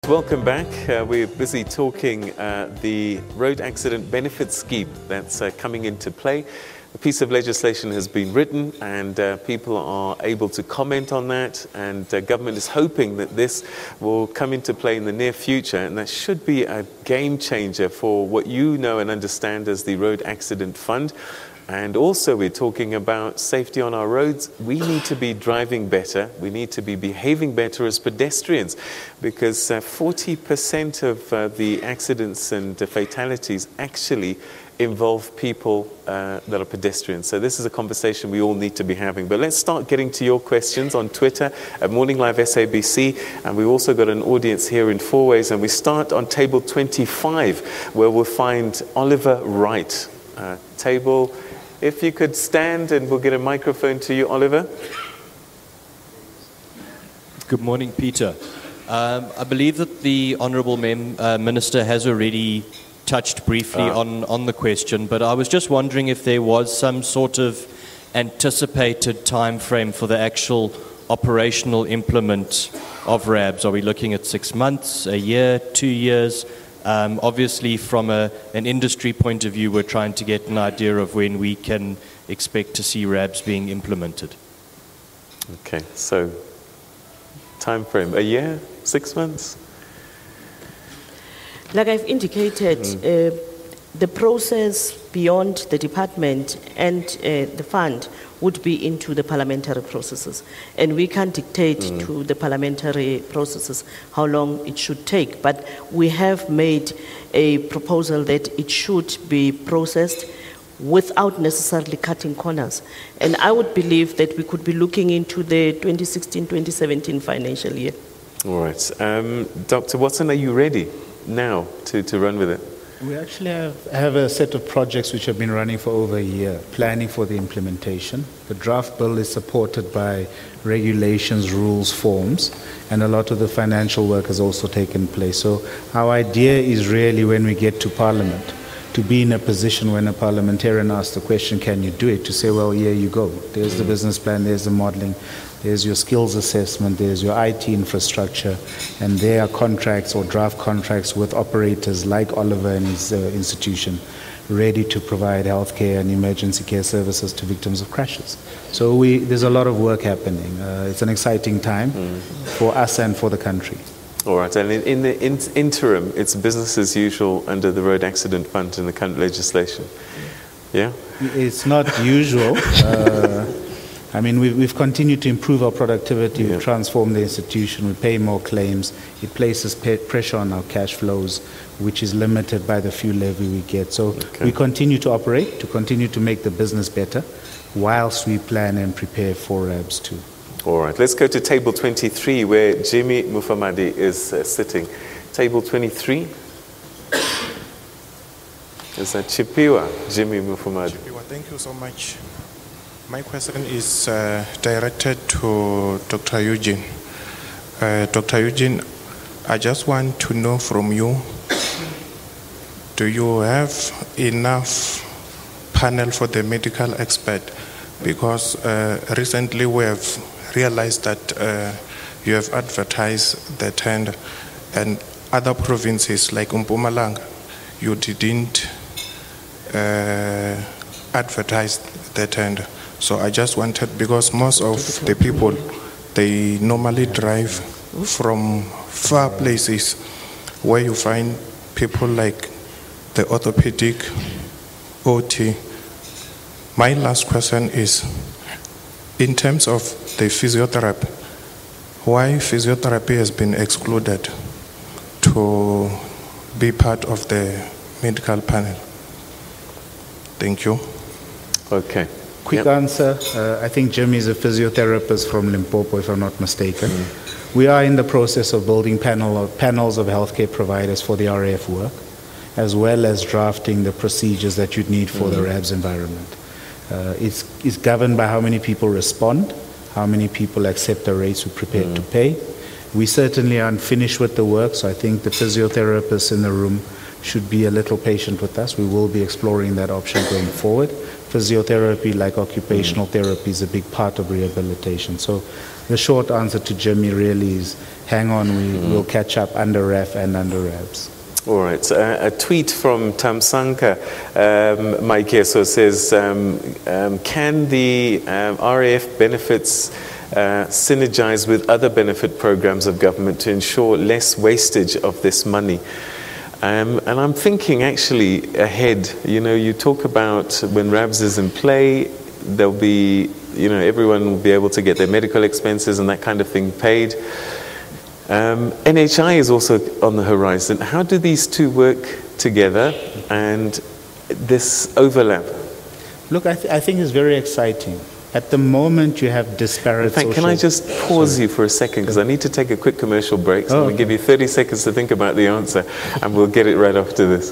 Welcome back. We're busy talking the road accident benefit scheme that's coming into play. A piece of legislation has been written and people are able to comment on that, and government is hoping that this will come into play in the near future, and that should be a game changer for what you know and understand as the Road Accident Fund. And also we're talking about safety on our roads. We need to be driving better. We need to be behaving better as pedestrians, because 40% of the accidents and fatalities actually involve people that are pedestrians. So this is a conversation we all need to be having. But let's start getting to your questions on Twitter at Morning Live SABC. And we've also got an audience here in Fourways. And we start on table 25, where we'll find Oliver Wright. Table... If you could stand and we'll get a microphone to you, Oliver. Good morning, Peter. I believe that the Honourable Minister has already touched briefly on the question, but I was just wondering if there was some sort of anticipated time frame for the actual operational implement of RABs. Are we looking at 6 months, a year, 2 years? Obviously, from an industry point of view, we're trying to get an idea of when we can expect to see RABs being implemented. Okay, so time frame, a year, 6 months? Like I've indicated, the process beyond the department and the fund would be into the parliamentary processes. And we can't dictate to the parliamentary processes how long it should take. But we have made a proposal that it should be processed without necessarily cutting corners. And I would believe that we could be looking into the 2016-2017 financial year. All right. Dr. Watson, are you ready now to run with it? We actually have a set of projects which have been running for over a year, planning for the implementation. The draft bill is supported by regulations, rules, forms, and a lot of the financial work has also taken place. So our idea is really, when we get to Parliament, to be in a position when a parliamentarian asks the question, can you do it, to say, well, here you go. There's the business plan, there's the modeling, there's your skills assessment, there's your IT infrastructure, and there are contracts or draft contracts with operators like Oliver and his institution, ready to provide healthcare and emergency care services to victims of crashes. So there's a lot of work happening. It's an exciting time for us and for the country. All right, and in the interim, it's business as usual under the Road Accident Fund in the current legislation. Yeah? It's not usual. I mean, we've continued to improve our productivity, we've transformed the institution, we pay more claims, it places pressure on our cash flows, which is limited by the fuel levy we get. So we continue to operate, to continue to make the business better, whilst we plan and prepare for RABs too. All right, let's go to table 23, where Jimmy Mufamadi is sitting. Table 23. Is that Chipiwa, Jimmy Mufamadi? Chipiwa, thank you so much. My question is directed to Dr. Eugene. Dr. Eugene, I just want to know from you, do you have enough panel for the medical expert? Because recently we have realized that you have advertised the tender, and other provinces like Mpumalanga, you didn't advertise the tender. So I just wanted, because most of the people, they normally drive from far places where you find people like the orthopedic, OT. My last question is, in terms of the physiotherapy, why physiotherapy has been excluded to be part of the medical panel? Thank you. Okay. Quick answer. I think Jimmy is a physiotherapist from Limpopo, if I'm not mistaken. We are in the process of building panels of healthcare providers for the RAF work, as well as drafting the procedures that you'd need for the RABs environment. It's governed by how many people respond, how many people accept the rates we're prepared to pay. We certainly aren't finished with the work, so I think the physiotherapists in the room should be a little patient with us. We will be exploring that option going forward. Physiotherapy, like occupational therapy, is a big part of rehabilitation. So the short answer to Jimmy really is, hang on, we'll catch up under REF and under REBS. All right. So, a tweet from Tamsanka Mike Yeso says, can the RAF benefits synergize with other benefit programs of government to ensure less wastage of this money? And I'm thinking actually ahead. You know, you talk about when RABS is in play, there'll be, you know, everyone will be able to get their medical expenses and that kind of thing paid. NHI is also on the horizon. How do these two work together and this overlap? Look, I think it's very exciting. At the moment, you have disparate social... Can I just pause you for a second, because I need to take a quick commercial break. So I'm going to give you 30 seconds to think about the answer, and we'll get it right after this.